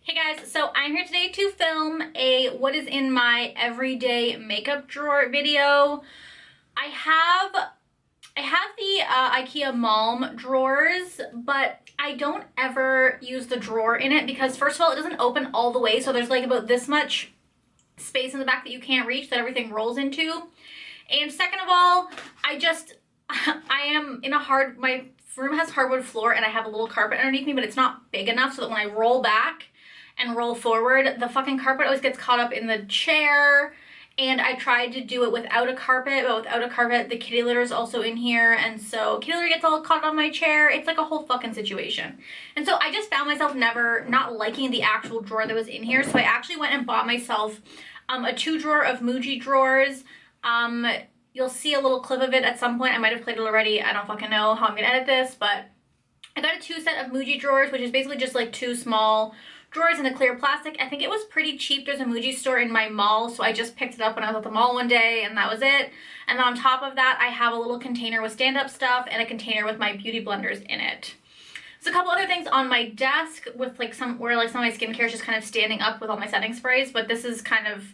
Hey guys, so I'm here today to film a what is in my everyday makeup drawer video. I have the IKEA Malm drawers, but I don't ever use the drawer in it because first of all, it doesn't open all the way, so there's like about this much space in the back that you can't reach that everything rolls into. And second of all, I am in my room has hardwood floor and I have a little carpet underneath me, but it's not big enough so that when I roll back and roll forward, the fucking carpet always gets caught up in the chair. And I tried to do it without a carpet, but without a carpet, the kitty litter is also in here, and so kitty litter gets all caught on my chair. It's like a whole fucking situation. And so I just found myself not liking the actual drawer that was in here, so I actually went and bought myself a 2 drawer of Muji drawers. You'll see a little clip of it at some point. I might have played it already. I don't fucking know how I'm gonna edit this, but I got a 2 set of Muji drawers, which is basically just like 2 small drawers in the clear plastic. I think it was pretty cheap. There's a Muji store in my mall, so I just picked it up when I was at the mall one day, and that was it. And then on top of that, I have a little container with stand-up stuff and a container with my beauty blenders in it. There's a couple other things on my desk with like some of my skincare is just kind of standing up with all my setting sprays, but this is kind of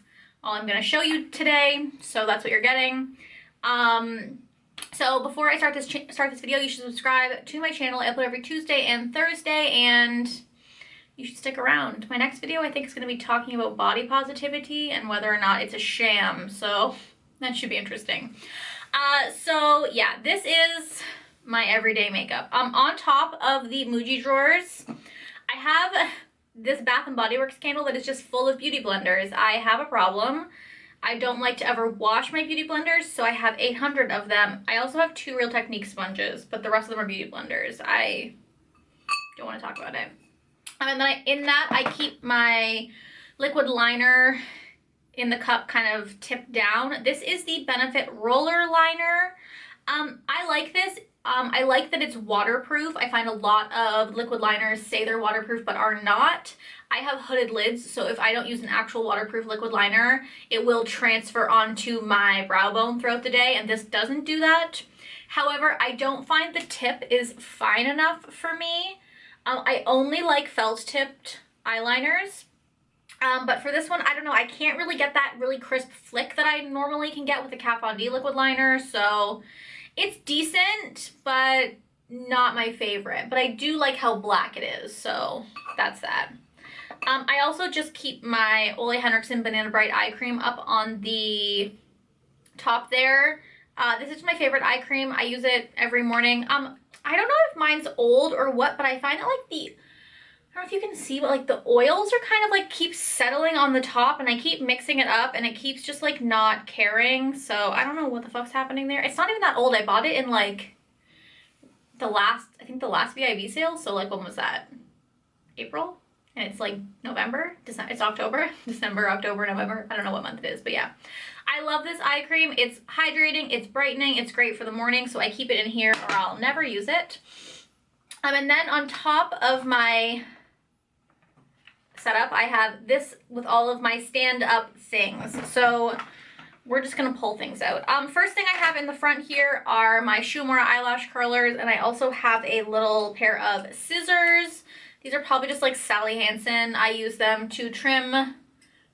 all I'm going to show you today, so that's what you're getting. So before I start this video, you should subscribe to my channel. I upload every Tuesday and Thursday, and you should stick around. My next video I think is going to be talking about body positivity and whether or not it's a sham, so that should be interesting. So yeah, this is my everyday makeup. On top of the Muji drawers, I have this Bath & Body Works candle that is just full of beauty blenders. I have a problem. I don't like to ever wash my beauty blenders, so I have 800 of them. I also have 2 Real Technique sponges, but the rest of them are beauty blenders. I don't want to talk about it. And then in that, I keep my liquid liner in the cup kind of tipped down. This is the Benefit Roller Liner. I like this. I like that it's waterproof. I find a lot of liquid liners say they're waterproof but are not. I have hooded lids, so if I don't use an actual waterproof liquid liner, it will transfer onto my brow bone throughout the day, and this doesn't do that. However, I don't find the tip is fine enough for me. I only like felt-tipped eyeliners, but for this one, I don't know, I can't really get that really crisp flick that I normally can get with the Kat Von D liquid liner, so it's decent, but not my favorite. But I do like how black it is, so that's that. I also just keep my Ole Henriksen Banana Bright Eye Cream up on the top there. This is my favorite eye cream. I use it every morning. I don't know if mine's old or what, but I find that like I don't know if you can see, but like the oils are kind of like keep settling on the top, and I keep mixing it up and it keeps just like not caring. So I don't know what the fuck's happening there. It's not even that old. I bought it in like I think the last VIB sale. So like when was that? April? And it's like November, December, it's October, December, October, November. I don't know what month it is, but yeah. I love this eye cream. It's hydrating, it's brightening, it's great for the morning, so I keep it in here or I'll never use it. And then on top of my setup, I have this with all of my stand-up things. So we're just gonna pull things out. First thing I have in the front here are my Shumora eyelash curlers, and I also have a little pair of scissors. These are probably just like Sally Hansen. I use them to trim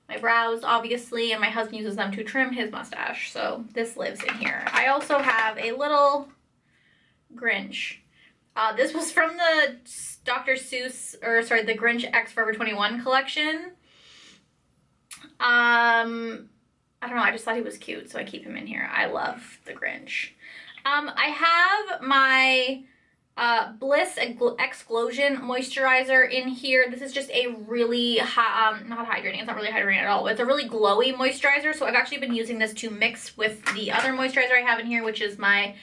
my brows, obviously, and my husband uses them to trim his mustache. So this lives in here. I also have a little Grinch. This was from the Dr. Seuss, the Grinch X Forever 21 collection. I don't know, I just thought he was cute, so I keep him in here. I love the Grinch. I have my Bliss Explosion moisturizer in here. This is just a really not hydrating, it's not really hydrating at all, but it's a really glowy moisturizer. So I've actually been using this to mix with the other moisturizer I have in here, which is my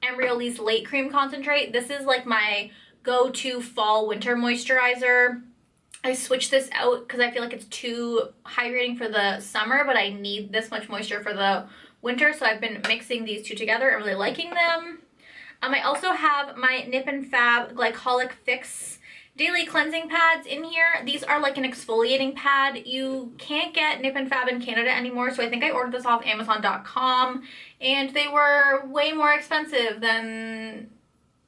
Embryolisse Late Cream Concentrate. This is like my go-to fall winter moisturizer. I switched this out because I feel like it's too hydrating for the summer, but I need this much moisture for the winter, so I've been mixing these two together and really liking them. I also have my Nip and Fab Glycolic Fix daily cleansing pads in here. These are like an exfoliating pad. You can't get Nip and Fab in Canada anymore, so I think I ordered this off Amazon.com, and they were way more expensive than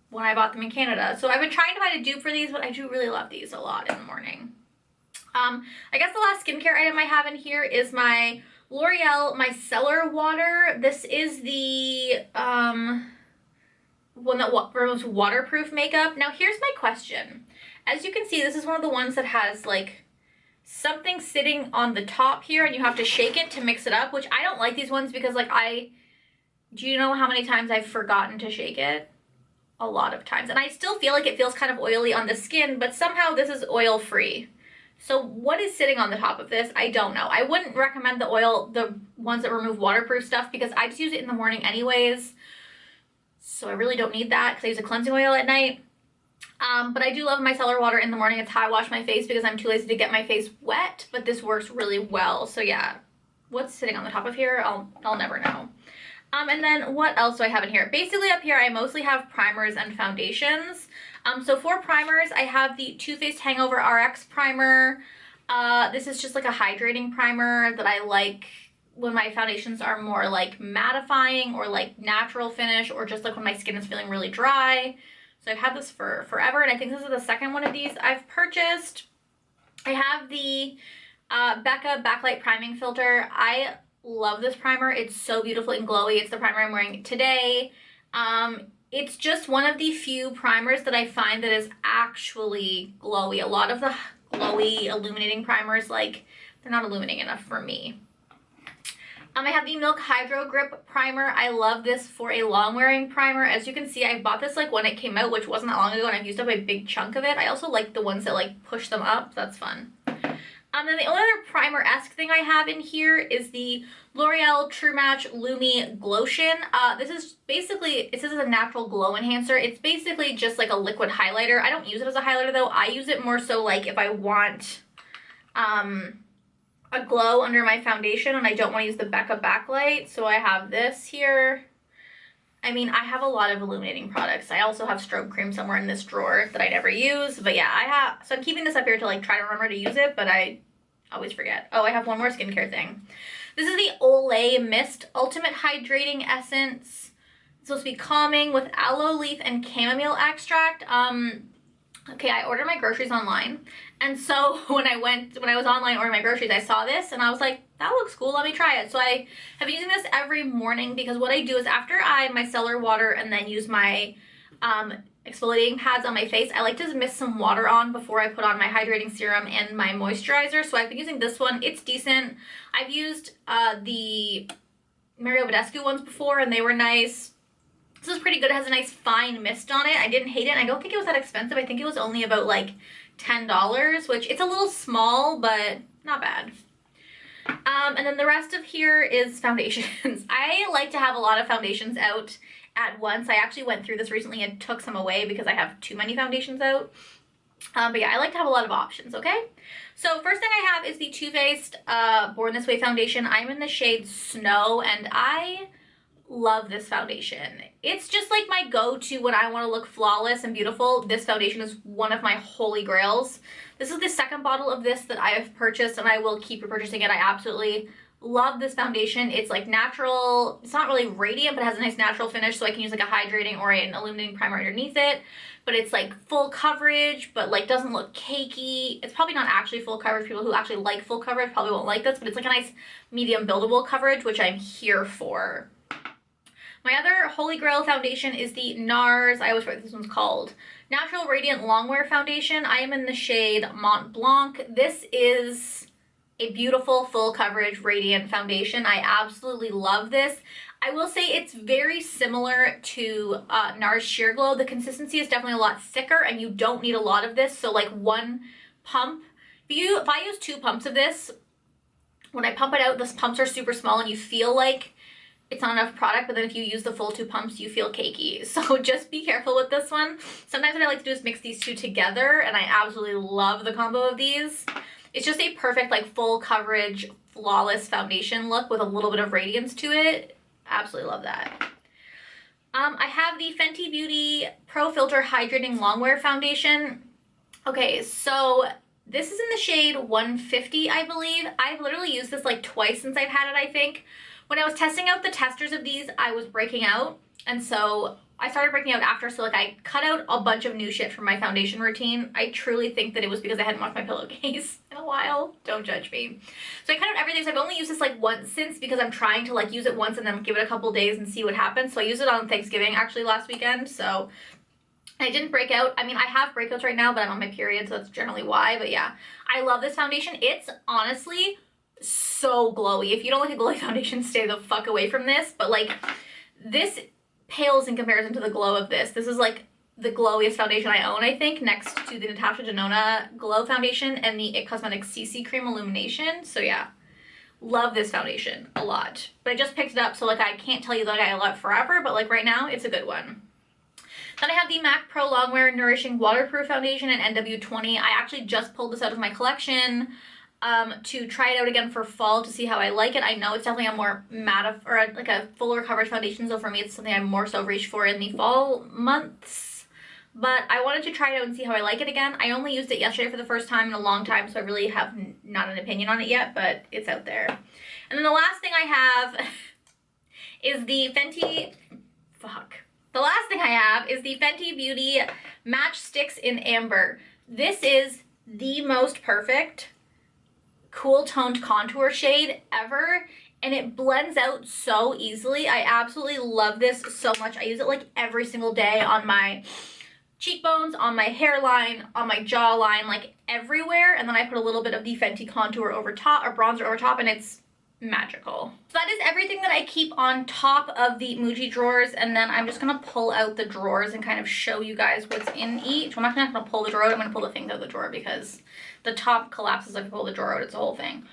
when I bought them in Canada. So I've been trying to find a dupe for these, but I do really love these a lot in the morning. I guess the last skincare item I have in here is my L'Oreal Micellar Water. This is the one that removes waterproof makeup. Now here's my question. As you can see, this is one of the ones that has like something sitting on the top here and you have to shake it to mix it up, which I don't like these ones because like do you know how many times I've forgotten to shake it? A lot of times. And I still feel like it feels kind of oily on the skin, but somehow this is oil free. So what is sitting on the top of this? I don't know. I wouldn't recommend the ones that remove waterproof stuff because I just use it in the morning anyways. So I really don't need that because I use a cleansing oil at night. But I do love micellar water in the morning. It's how I wash my face because I'm too lazy to get my face wet, but this works really well. So yeah, what's sitting on the top of here? I'll never know. And then what else do I have in here? Basically up here, I mostly have primers and foundations. So for primers, I have the Too Faced Hangover RX primer. This is just like a hydrating primer that I like when my foundations are more like mattifying or like natural finish, or just like when my skin is feeling really dry. So I've had this for forever, and I think this is the second one of these I've purchased. I have the Becca Backlight Priming Filter. I love this primer. It's so beautiful and glowy. It's the primer I'm wearing today. It's just one of the few primers that I find that is actually glowy. A lot of the glowy illuminating primers, like, they're not illuminating enough for me. I have the Milk Hydro Grip Primer. I love this for a long wearing primer. As you can see, I bought this like when it came out, which wasn't that long ago, and I've used up a big chunk of it. I also like the ones that like push them up. That's fun. Then the only other primer-esque thing I have in here is the L'Oreal True Match Lumi Glotion. This is basically, it says it's a natural glow enhancer. It's basically just like a liquid highlighter. I don't use it as a highlighter though. I use it more so like if I want a glow under my foundation and I don't want to use the Becca Backlight. So I have this here. I mean, I have a lot of illuminating products. I also have strobe cream somewhere in this drawer that I never use. But yeah, so I'm keeping this up here to like try to remember to use it, but I always forget. Oh, I have one more skincare thing. This is the Olay Mist Ultimate Hydrating Essence. It's supposed to be calming with aloe leaf and chamomile extract. Okay, I ordered my groceries online. And so when I was online ordering my groceries, I saw this and I was like, that looks cool, let me try it. So I have been using this every morning because what I do is after I micellar water and then use my exfoliating pads on my face, I like to mist some water on before I put on my hydrating serum and my moisturizer. So I've been using this one. It's decent. I've used the Mario Badescu ones before and they were nice. This is pretty good. It has a nice fine mist on it. I didn't hate it. I don't think it was that expensive. I think it was only about like $10, which it's a little small, but not bad. And then the rest of here is foundations. I like to have a lot of foundations out at once. I actually went through this recently and took some away because I have too many foundations out. But yeah, I like to have a lot of options, okay? So first thing I have is the Too Faced Born This Way foundation. I'm in the shade Snow, and I love this foundation. It's just like my go-to when I want to look flawless and beautiful. This foundation is one of my holy grails. This is the second bottle of this that I have purchased, and I will keep repurchasing it. I absolutely love this foundation. It's like natural. It's not really radiant, but it has a nice natural finish, so I can use like a hydrating or an illuminating primer underneath it. But it's like full coverage, but like doesn't look cakey. It's probably not actually full coverage. People who actually like full coverage probably won't like this, but it's like a nice medium buildable coverage, which I'm here for. My other Holy Grail foundation is the NARS, I always forget what this one's called, Natural Radiant Longwear Foundation. I am in the shade Mont Blanc. This is a beautiful full coverage radiant foundation. I absolutely love this. I will say it's very similar to NARS Sheer Glow. The consistency is definitely a lot thicker and you don't need a lot of this. So like one pump, if I use 2 pumps of this, when I pump it out, the pumps are super small and you feel like it's not enough product, but then if you use the full 2 pumps, you feel cakey. So just be careful with this one. Sometimes what I like to do is mix these two together, and I absolutely love the combo of these. It's just a perfect, like, full coverage, flawless foundation look with a little bit of radiance to it. Absolutely love that. I have the Fenty Beauty Pro Filter Hydrating Longwear Foundation. Okay, so this is in the shade 150, I believe. I've literally used this like twice since I've had it, I think. When I was testing out the testers of these, I was breaking out. And so I started breaking out after, so like I cut out a bunch of new shit from my foundation routine. I truly think that it was because I hadn't washed my pillowcase in a while. Don't judge me. So I cut out everything. So I've only used this like once since, because I'm trying to like use it once and then give it a couple days and see what happens. So I used it on Thanksgiving actually last weekend. So I didn't break out. I mean, I have breakouts right now, but I'm on my period, so that's generally why. But yeah, I love this foundation. It's honestly so glowy. If you don't like a glowy foundation, stay the fuck away from this. But like, this pales in comparison to the glow of this. This is like the glowiest foundation I own, I think, next to the Natasha Denona Glow Foundation and the IT Cosmetics CC Cream Illumination. So yeah, love this foundation a lot. But I just picked it up, so like I can't tell you that I love it forever, but like right now, it's a good one. Then I have the MAC Pro Longwear Nourishing Waterproof Foundation in NW20. I actually just pulled this out of my collection to try it out again for fall to see how I like it. I know it's definitely a more matte or like a fuller coverage foundation, so for me it's something I more so reach for in the fall months. But I wanted to try it out and see how I like it again. I only used it yesterday for the first time in a long time, so I really have not an opinion on it yet, but it's out there. And then the last thing I have is the Fenty... The last thing I have is the Fenty Beauty Match Sticks in Amber. This is the most perfect cool toned contour shade ever, and it blends out so easily. I absolutely love this so much. I use it like every single day on my cheekbones, on my hairline, on my jawline, like everywhere. And then I put a little bit of the Fenty contour over top, or bronzer over top, and it's magical. So that is everything that I keep on top of the Muji drawers, and then I'm just gonna pull out the drawers and kind of show you guys what's in each. I'm not gonna pull the drawer out, I'm gonna pull the things out of the drawer because the top collapses if you pull the drawer out. It's a whole thing.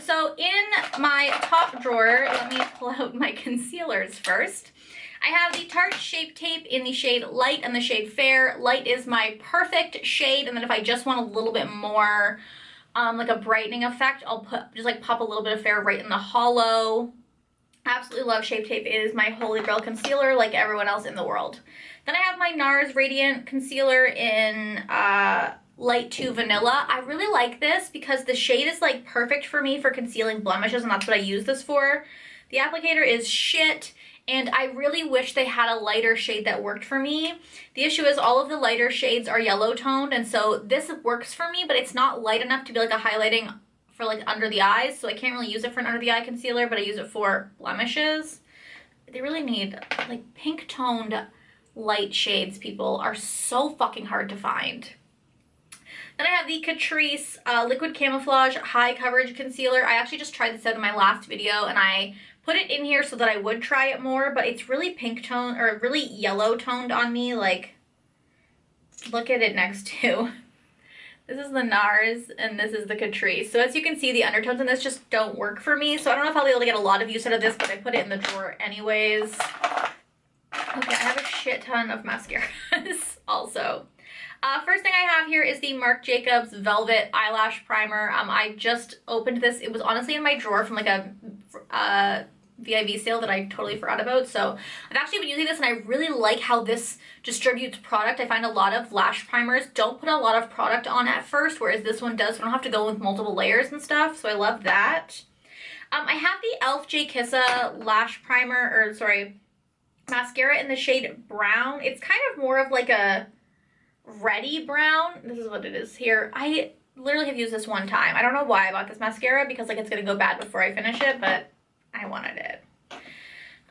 So in my top drawer, let me pull out my concealers first. I have the Tarte Shape Tape in the shade Light and the shade Fair. Light is my perfect shade, and then if I just want a little bit more like a brightening effect, I'll just like pop a little bit of Fair right in the hollow. Absolutely love Shape Tape. It is my holy grail concealer, like everyone else in the world. Then I have my NARS Radiant Concealer in Light 2 Vanilla. I really like this because the shade is like perfect for me for concealing blemishes, and that's what I use this for. The applicator is shit, and I really wish they had a lighter shade that worked for me. The issue is all of the lighter shades are yellow toned, and so this works for me, but it's not light enough to be like a highlighting for like under the eyes, so I can't really use it for an under the eye concealer, but I use it for blemishes. They really need like pink toned light shades, people, are so fucking hard to find. Then I have the Catrice Liquid Camouflage High Coverage Concealer. I actually just tried this out in my last video, and I put it in here so that I would try it more, but it's really pink tone, or really yellow toned on me. Like, look at it next to. This is the NARS, and this is the Catrice. So as you can see, the undertones in this just don't work for me. So I don't know if I'll be able to get a lot of use out of this, but I put it in the drawer anyways. Okay, I have a shit ton of mascaras also. First thing I have here is the Marc Jacobs Velvet Eyelash Primer. I just opened this. It was honestly in my drawer from like a VIV sale that I totally forgot about. So I've actually been using this, and I really like how this distributes product. I find a lot of lash primers don't put a lot of product on at first, whereas this one does. So I don't have to go with multiple layers and stuff. So I love that. I have the e.l.f. J. Kissa Lash Primer, or sorry, mascara in the shade Brown. It's kind of more of like a reddy brown. This is what it is here. I literally have used this one time. I don't know why I bought this mascara, because like it's gonna go bad before I finish it, but I wanted it.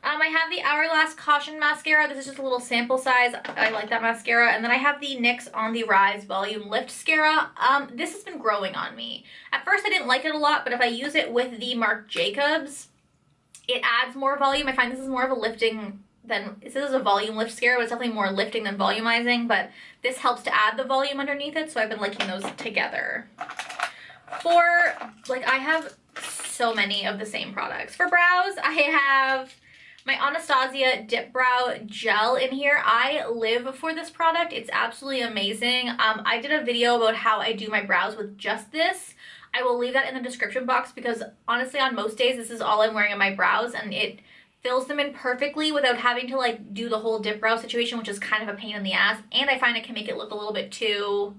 I have the Hourglass Caution Mascara. This is just a little sample size. I like that mascara. And then I have the NYX On The Rise Volume Lift Mascara. This has been growing on me. At first I didn't like it a lot, but if I use it with the Marc Jacobs, it adds more volume. I find this is more of a lifting than, this is a volume lift mascara, but it's definitely more lifting than volumizing, but this helps to add the volume underneath it, so I've been liking those together. For, like, I have so many of the same products. For brows, I have my Anastasia Dip Brow Gel in here. I live for this product. It's absolutely amazing. I did a video about how I do my brows with just this. I will leave that in the description box because honestly on most days this is all I'm wearing on my brows and it fills them in perfectly without having to like do the whole dip brow situation, which is kind of a pain in the ass, and I find it can make it look a little bit too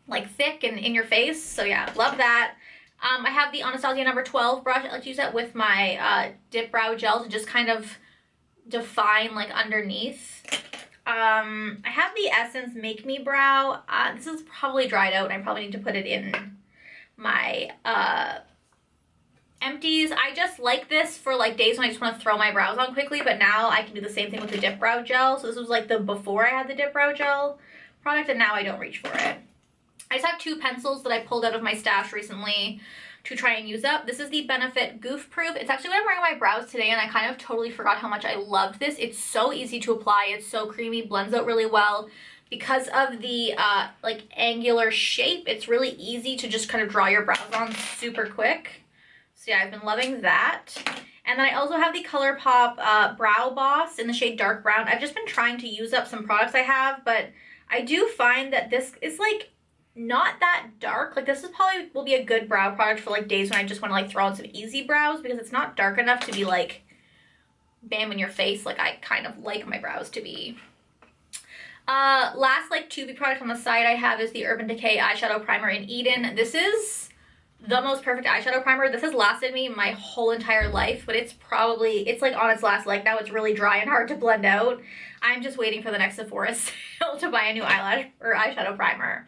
like thick and in your face. So yeah, love that. I have the Anastasia number 12 brush. I like to use that with my dip brow gel to just kind of define like underneath. I have the Essence Make Me Brow. This is probably dried out and I probably need to put it in my empties. I just like this for like days when I just want to throw my brows on quickly, but now I can do the same thing with the dip brow gel. So this was like the before I had the dip brow gel product, and now I don't reach for it. I just have two pencils that I pulled out of my stash recently to try and use up. This is the Benefit Goof Proof. It's actually what I'm wearing on my brows today, and I kind of totally forgot how much I loved this. It's so easy to apply. It's so creamy, blends out really well. Because of the like angular shape, it's really easy to just kind of draw your brows on super quick. So yeah, I've been loving that. And then I also have the ColourPop Brow Boss in the shade Dark Brown. I've just been trying to use up some products I have, but I do find that this is like not that dark. Like this is probably will be a good brow product for like days when I just want to like throw on some easy brows because it's not dark enough to be like bam in your face like I kind of like my brows to be. Last like tubey product on the side I have is the Urban Decay eyeshadow primer in Eden. This is the most perfect eyeshadow primer. This has lasted me my whole entire life, but it's like on its last leg now. It's really dry and hard to blend out. I'm just waiting for the next Sephora sale to buy a new eyelash or eyeshadow primer.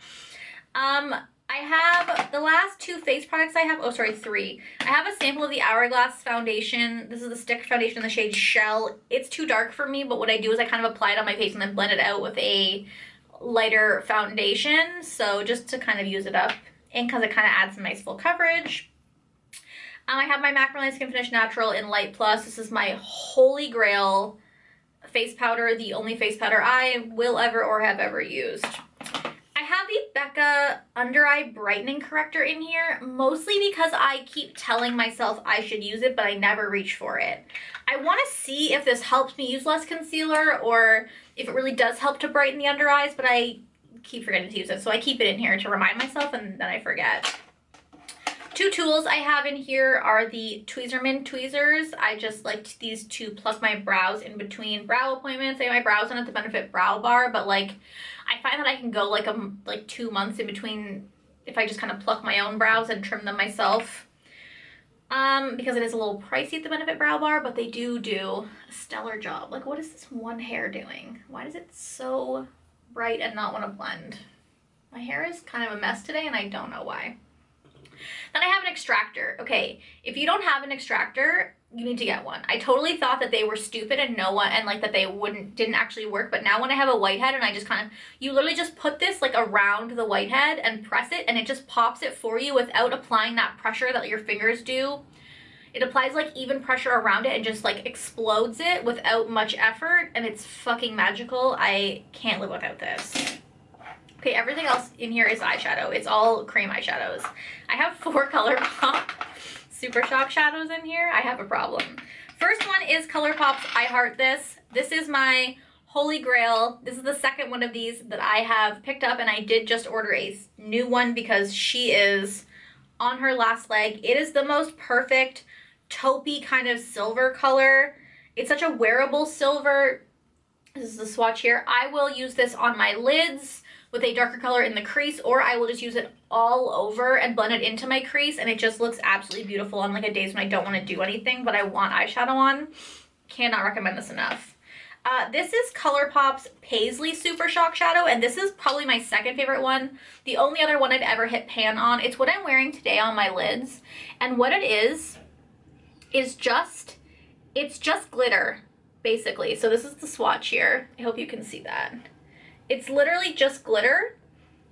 I have the last two face products I have. Oh, sorry, three. I have a sample of the Hourglass foundation. This is the stick foundation in the shade Shell. It's too dark for me, but what I do is I kind of apply it on my face and then blend it out with a lighter foundation. So just to kind of use it up and because it kind of adds some nice full coverage. I have my Macrolane Skin Finish Natural in Light Plus. This is my holy grail face powder, the only face powder I will ever or have ever used. I have the Becca Under Eye Brightening Corrector in here, mostly because I keep telling myself I should use it, but I never reach for it. I want to see if this helps me use less concealer or if it really does help to brighten the under eyes, but I keep forgetting to use it, so I keep it in here to remind myself and then I forget. Two tools I have in here are the Tweezerman tweezers. I just liked these to pluck my brows in between brow appointments. I have my brows on at the Benefit Brow Bar, but like I find that I can go like 2 months in between if I just kind of pluck my own brows and trim them myself. Because it is a little pricey at the Benefit Brow Bar, but they do a stellar job. Like, what is this one hair doing? Why is it so bright and not want to blend? My hair is kind of a mess today and I don't know why. Then I have an extractor. Okay, if you don't have an extractor, you need to get one. I totally thought that they were stupid and like that they didn't actually work, but now when I have a whitehead and I just kind of, you literally just put this like around the whitehead and press it and it just pops it for you without applying that pressure that your fingers do. It applies like even pressure around it and just like explodes it without much effort, and it's fucking magical. I can't live without this. Okay, everything else in here is eyeshadow. It's all cream eyeshadows. I have 4 ColourPop Super Shock shadows in here. I have a problem. First one is ColourPop's I Heart This. This is my holy grail. This is the second one of these that I have picked up, and I did just order a new one because she is on her last leg. It is the most perfect taupey kind of silver color. It's such a wearable silver. This is the swatch here. I will use this on my lids with a darker color in the crease, or I will just use it all over and blend it into my crease, and it just looks absolutely beautiful on like a days when I don't want to do anything but I want eyeshadow on. Cannot recommend this enough. This is ColourPop's Paisley Super Shock Shadow, and this is probably my second favorite one. The only other one I've ever hit pan on. It's what I'm wearing today on my lids, and what it is just, it's just glitter, basically. So this is the swatch here. I hope you can see that. It's literally just glitter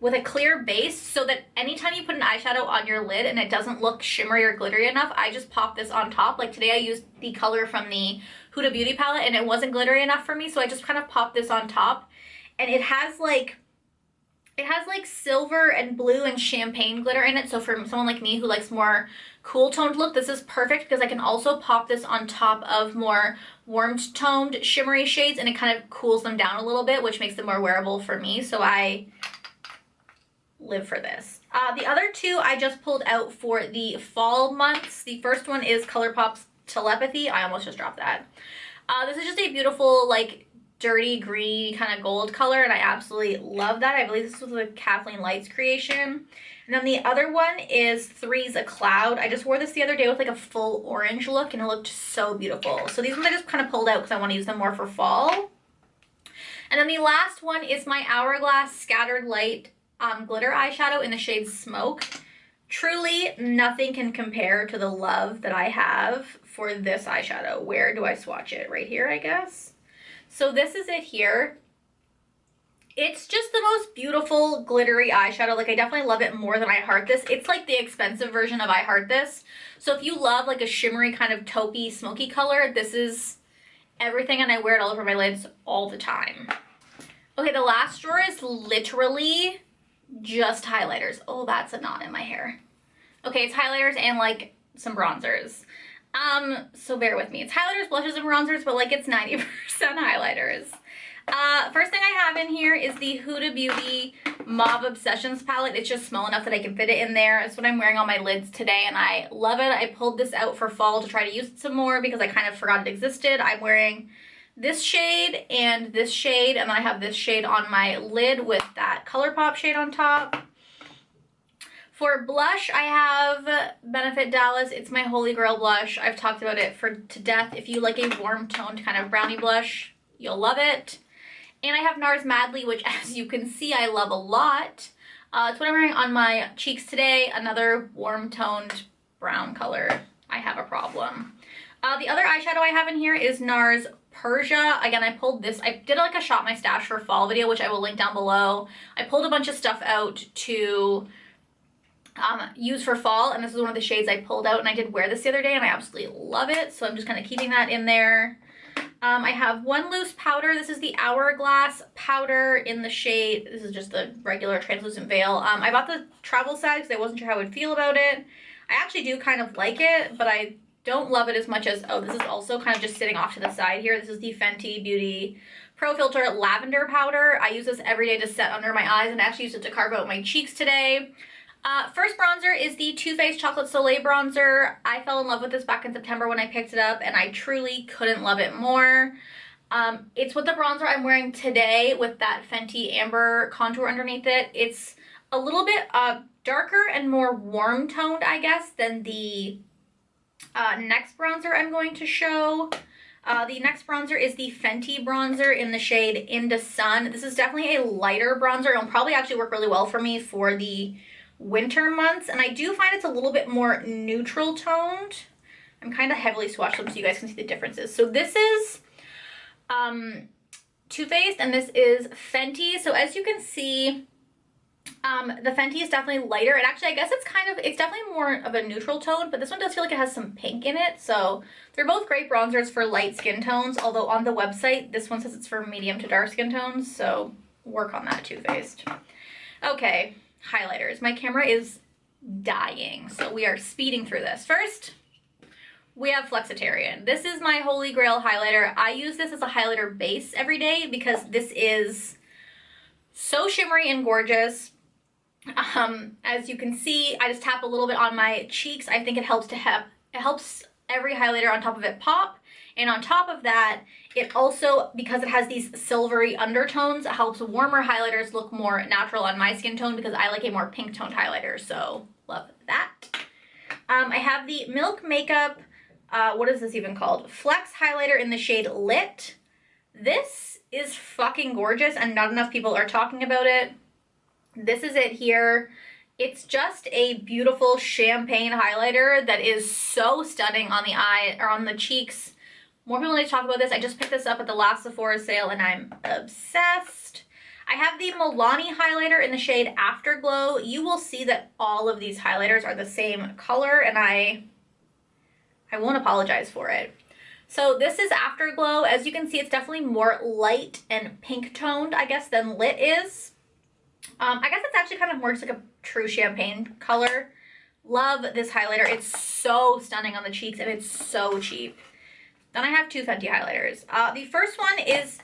with a clear base, so that anytime you put an eyeshadow on your lid and it doesn't look shimmery or glittery enough, I just pop this on top. Like today I used the color from the Huda Beauty palette and it wasn't glittery enough for me, so I just kind of popped this on top. And it has like It has like silver and blue and champagne glitter in it. So for someone like me who likes more cool toned look, this is perfect because I can also pop this on top of more warm toned shimmery shades and it kind of cools them down a little bit, which makes them more wearable for me. So I live for this. The other two I just pulled out for the fall months. The first one is ColourPop's Telepathy. I almost just dropped that. This is just a beautiful, like, dirty green kind of gold color, and I absolutely love that. I believe this was a Kathleen Lights creation. And then the other one is Three's a Cloud. I just wore this the other day with like a full orange look, and it looked so beautiful. So these ones I just kind of pulled out because I want to use them more for fall. And then the last one is my Hourglass Scattered Light glitter eyeshadow in the shade Smoke. Truly nothing can compare to the love that I have for this eyeshadow. Where do I swatch it? Right here, I guess. So this is it here. It's just the most beautiful glittery eyeshadow. Like, I definitely love it more than I Heart This. It's like the expensive version of I Heart This. So if you love like a shimmery kind of taupey smoky color, this is everything, and I wear it all over my lids all the time. Okay, the last drawer is literally just highlighters. Oh, that's a knot in my hair. Okay, it's highlighters and like some bronzers. So bear with me. It's highlighters, blushes, and bronzers, but like it's 90% highlighters. First thing I have in here is the Huda Beauty Mauve Obsessions palette. It's just small enough that I can fit it in there. It's what I'm wearing on my lids today, and I love it. I pulled this out for fall to try to use it some more because I kind of forgot it existed. I'm wearing this shade, and then I have this shade on my lid with that ColourPop shade on top. For blush, I have Benefit Dallas. It's my Holy Grail blush. I've talked about it to death. If you like a warm toned kind of brownie blush, you'll love it. And I have NARS Madly, which as you can see, I love a lot. It's what I'm wearing on my cheeks today. Another warm toned brown color. I have a problem. The other eyeshadow I have in here is NARS Persia. Again, I pulled this. I did like a Shop My Stash for fall video, which I will link down below. I pulled a bunch of stuff out to use for fall, and this is one of the shades I pulled out, and I did wear this the other day and I absolutely love it, so I'm just kind of keeping that in there. I have one loose powder. This is the Hourglass powder in the shade, this is just the regular translucent veil. I bought the travel size because I wasn't sure how I would feel about it. I actually do kind of like it, but I don't love it as much as, oh, this is also kind of just sitting off to the side here. This is the Fenty Beauty Pro Filter Lavender powder. I use this every day to set under my eyes, and I actually used it to carve out my cheeks today. First bronzer is the Too Faced Chocolate Soleil bronzer. I fell in love with this back in September when I picked it up, and I truly couldn't love it more. It's with the bronzer I'm wearing today with that Fenty Amber contour underneath it. It's a little bit darker and more warm toned, I guess, than the next bronzer I'm going to show. The next bronzer is the Fenty bronzer in the shade Into Sun. This is definitely a lighter bronzer. It'll probably actually work really well for me for the winter months, and I do find it's a little bit more neutral toned. I'm kind of heavily swatched them so you guys can see the differences. So this is Too Faced, and this is Fenty. So as you can see, the Fenty is definitely lighter, and actually I guess it's definitely more of a neutral tone, but this one does feel like it has some pink in it. So they're both great bronzers for light skin tones, although on the website this one says it's for medium to dark skin tones, so work on that, Too Faced. Okay, highlighters. My camera is dying, so we are speeding through this. First, we have Flexitarian. This is my Holy Grail highlighter. I use this as a highlighter base every day because this is so shimmery and gorgeous. As you can see, I just tap a little bit on my cheeks. I think it helps every highlighter on top of it pop. And on top of that, it also, because it has these silvery undertones, it helps warmer highlighters look more natural on my skin tone because I like a more pink toned highlighter, so love that. I have the Milk Makeup, what is this even called? Flex highlighter in the shade Lit. This is fucking gorgeous and not enough people are talking about it. This is it here. It's just a beautiful champagne highlighter that is so stunning on the eye or on the cheeks. More people need to talk about this. I just picked this up at the last Sephora sale and I'm obsessed. I have the Milani highlighter in the shade Afterglow. You will see that all of these highlighters are the same color, and I won't apologize for it. So this is Afterglow. As you can see, it's definitely more light and pink toned, I guess, than Lit is. I guess it's actually kind of more just like a true champagne color. Love this highlighter. It's so stunning on the cheeks and it's so cheap. Then I have two Fenty highlighters. The first one is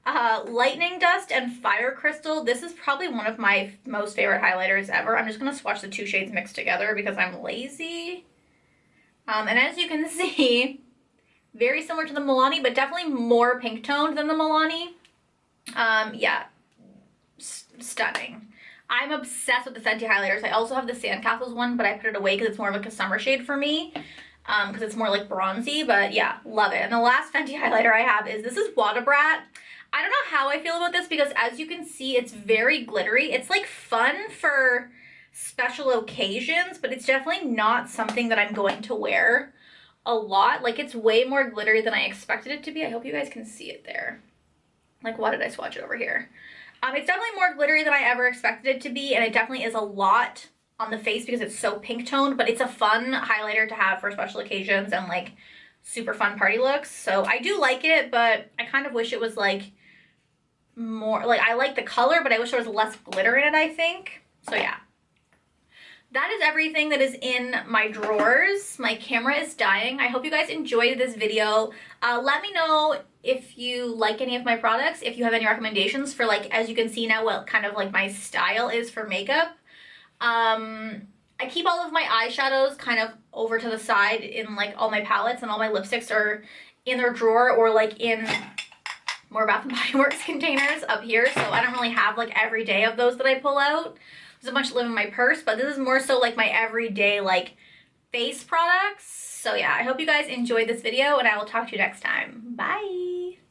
Lightning Dust and Fire Crystal. This is probably one of my most favorite highlighters ever. I'm just going to swatch the two shades mixed together because I'm lazy. And as you can see, very similar to the Milani, but definitely more pink toned than the Milani. Yeah, stunning. I'm obsessed with the Fenty highlighters. I also have the Sandcastles one, but I put it away because it's more of like a summer shade for me. Because it's more like bronzy, but yeah, love it. And the last Fenty highlighter I have is, this is Wada Brat. I don't know how I feel about this because as you can see, it's very glittery. It's like fun for special occasions, but it's definitely not something that I'm going to wear a lot. Like, it's way more glittery than I expected it to be. I hope you guys can see it there. Like, why did I swatch it over here? It's definitely more glittery than I ever expected it to be, and it definitely is a lot on the face because it's so pink toned, but it's a fun highlighter to have for special occasions and like super fun party looks. So I do like it, but I kind of wish it was like more, like, I like the color, but I wish there was less glitter in it, I think. So yeah. That is everything that is in my drawers. My camera is dying. I hope you guys enjoyed this video. Let me know if you like any of my products, if you have any recommendations for, like, as you can see now, what kind of like my style is for makeup. I keep all of my eyeshadows kind of over to the side in like all my palettes, and all my lipsticks are in their drawer or like in more Bath & Body Works containers up here. So I don't really have like every day of those that I pull out. There's a bunch that live in my purse, but this is more so like my everyday like face products. So yeah, I hope you guys enjoyed this video, and I will talk to you next time. Bye!